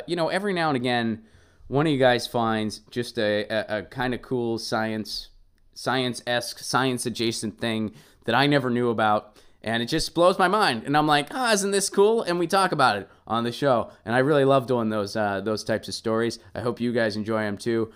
You know, every now and again, one of you guys finds just a kind of cool science-esque, science-adjacent thing that I never knew about, and it just blows my mind. And I'm like, isn't this cool? And we talk about it on the show, and I really love doing those types of stories. I hope you guys enjoy them too.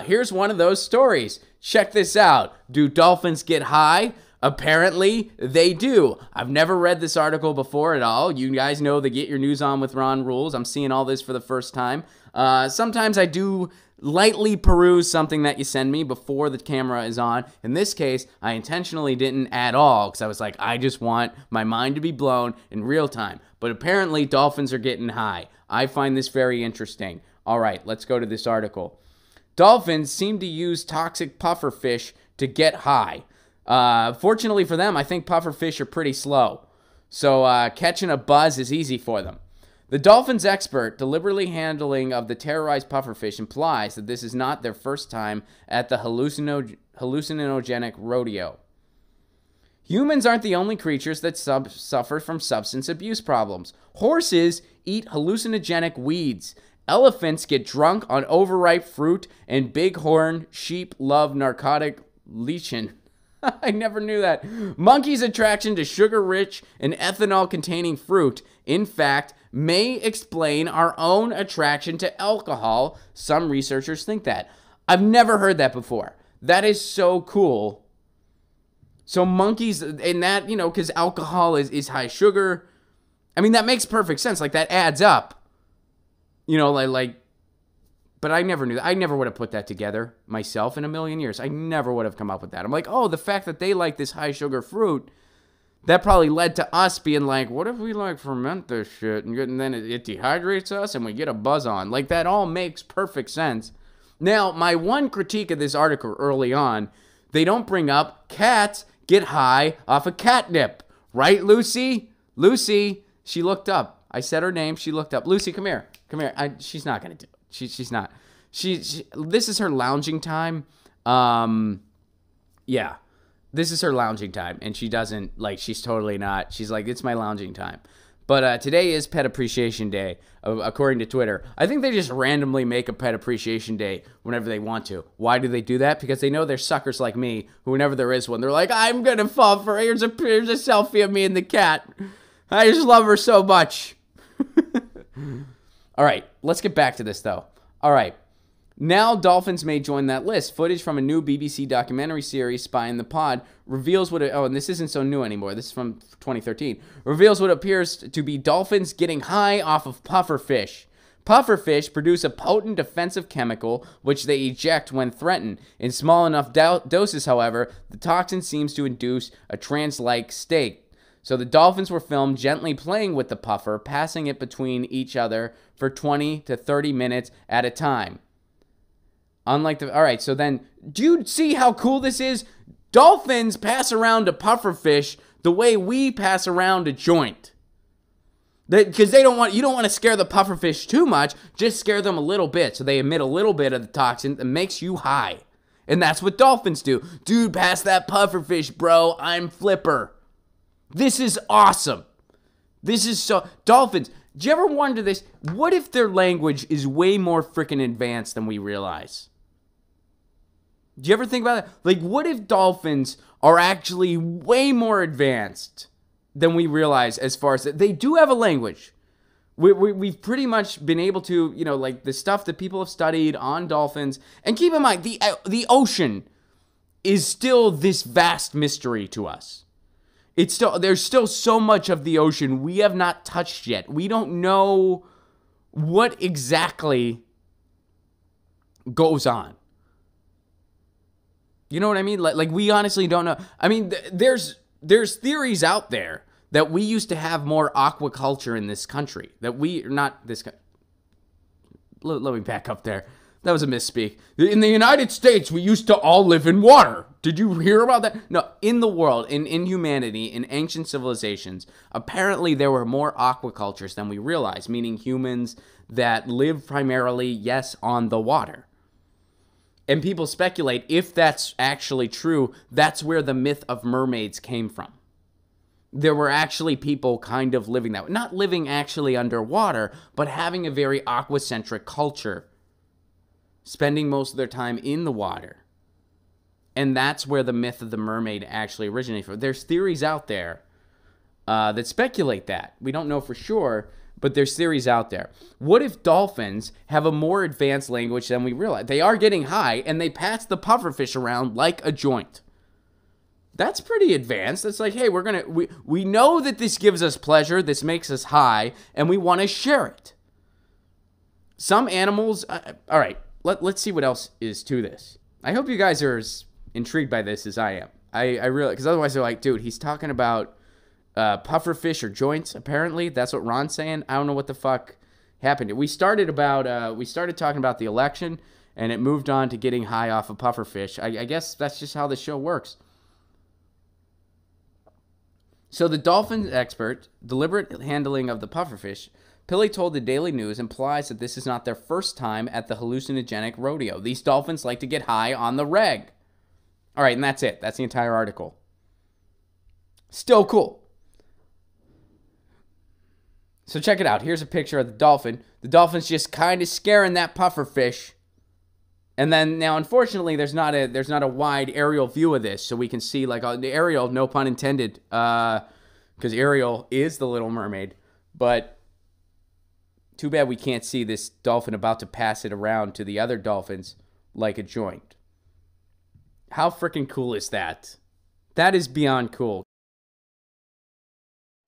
Here's one of those stories. Check this out. Do dolphins get high? Apparently, they do. I've never read this article before at all. You guys know the Get Your News On with Ron rules. I'm seeing all this for the first time. Sometimes I do lightly peruse something that you send me before the camera is on. In this case, I intentionally didn't at all because I was like, I just want my mind to be blown in real time. But apparently, dolphins are getting high. I find this very interesting. All right, let's go to this article. Dolphins seem to use toxic pufferfish to get high. Fortunately for them, I think pufferfish are pretty slow. So catching a buzz is easy for them. The Dolphins expert deliberately handling of the terrorized pufferfish implies that this is not their first time at the hallucinogenic rodeo. Humans aren't the only creatures that suffer from substance abuse problems. Horses eat hallucinogenic weeds. Elephants get drunk on overripe fruit, and bighorn sheep love narcotic lichen. I never knew that. Monkeys' attraction to sugar-rich and ethanol-containing fruit, in fact, may explain our own attraction to alcohol. Some researchers think that. I've never heard that before. That is so cool. So monkeys, and that, you know, because alcohol is high sugar. I mean, that makes perfect sense. Like, that adds up. You know, but I never knew that. I never would have put that together myself in a million years. I never would have come up with that. I'm like, oh, the fact that they like this high sugar fruit, that probably led to us being like, what if we ferment this shit and then it dehydrates us and we get a buzz on? Like, that all makes perfect sense. Now, my one critique of this article early on, they don't bring up cats get high off of catnip. Right, Lucy? Lucy, she looked up. I said her name. She looked up. Lucy, come here. Come here. She's not going to do it. She's not. This is her lounging time. Yeah. This is her lounging time, and she doesn't, she's totally not. She's like, it's my lounging time. But today is Pet Appreciation Day, according to Twitter. I think they just randomly make a Pet Appreciation Day whenever they want to. Why do they do that? Because they know they're suckers like me, who whenever there is one, they're like, I'm going to fall for it. Here's a selfie of me and the cat. I just love her so much. All right, let's get back to this, though. All right. Now dolphins may join that list. Footage from a new BBC documentary series, Spy in the Pod, reveals what... and this isn't so new anymore. This is from 2013. Reveals what appears to be dolphins getting high off of pufferfish. Pufferfish produce a potent defensive chemical, which they eject when threatened. In small enough doses, however, the toxin seems to induce a trance-like state. So the dolphins were filmed gently playing with the puffer, passing it between each other for 20 to 30 minutes at a time. All right, so then, do you see how cool this is? Dolphins pass around a pufferfish the way we pass around a joint. Because you don't want to scare the pufferfish too much, just scare them a little bit. So they emit a little bit of the toxin that makes you high. And that's what dolphins do. Dude, pass that pufferfish, bro. I'm Flipper. This is awesome. This is so... Dolphins, do you ever wonder this? What if their language is way more freaking advanced than we realize? Do you ever think about that? Like, what if dolphins are actually way more advanced than we realize as far as... They do have a language. We've pretty much been able to, the stuff that people have studied on dolphins. And keep in mind, the ocean is still this vast mystery to us. There's still so much of the ocean we have not touched yet. We don't know what exactly goes on. You know what I mean? Like we honestly don't know. I mean, there's theories out there that we used to have more aquaculture in this country. That we not this. Let me back up there. That was a misspeak. In the United States, we used to all live in water. Did you hear about that? No, in the world, in humanity, in ancient civilizations, apparently there were more aquacultures than we realize, meaning humans that live primarily, yes, on the water. And people speculate if that's actually true, that's where the myth of mermaids came from. there were actually people kind of living that way. Not living actually underwater, but having a very aquacentric culture, spending most of their time in the water. And that's where the myth of the mermaid actually originated from. There's theories out there that speculate that. We don't know for sure, but there's theories out there. What if dolphins have a more advanced language than we realize? They are getting high, and they pass the pufferfish around like a joint. That's pretty advanced. It's like, hey, we know that this gives us pleasure, this makes us high, and we want to share it. Some animals, all right, let's see what else is to this. I hope you guys are as intrigued by this as I am. I really, because otherwise they're like, dude, he's talking about pufferfish or joints, apparently. That's what Ron's saying. I don't know what the fuck happened. We started talking about the election, and it moved on to getting high off of pufferfish. I guess that's just how the show works. So the Dolphins expert, deliberate handling of the pufferfish, Pillay told the Daily News, implies that this is not their first time at the hallucinogenic rodeo. These dolphins like to get high on the reg. All right, and that's it. That's the entire article. Still cool. So check it out. Here's a picture of the dolphin. The dolphin's just kind of scaring that pufferfish. And then now, unfortunately, there's not a wide aerial view of this, so we can see like the Ariel, no pun intended, because Ariel is the Little Mermaid. But too bad we can't see this dolphin about to pass it around to the other dolphins like a joint. How freaking cool is that? That is beyond cool.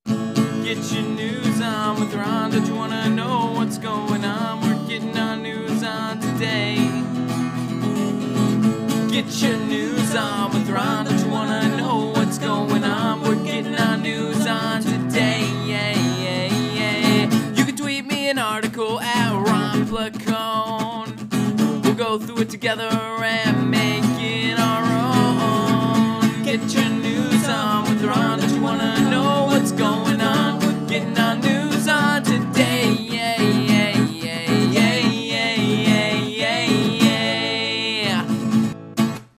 Get your news on with Ron. Don't you wanna know what's going on? We're getting our news on today. Get your news on with Ron. Don't you wanna know what's going on? We're getting our news on today. Yeah, yeah, yeah. You can tweet me an article at Ron Placone. We'll go through it together and make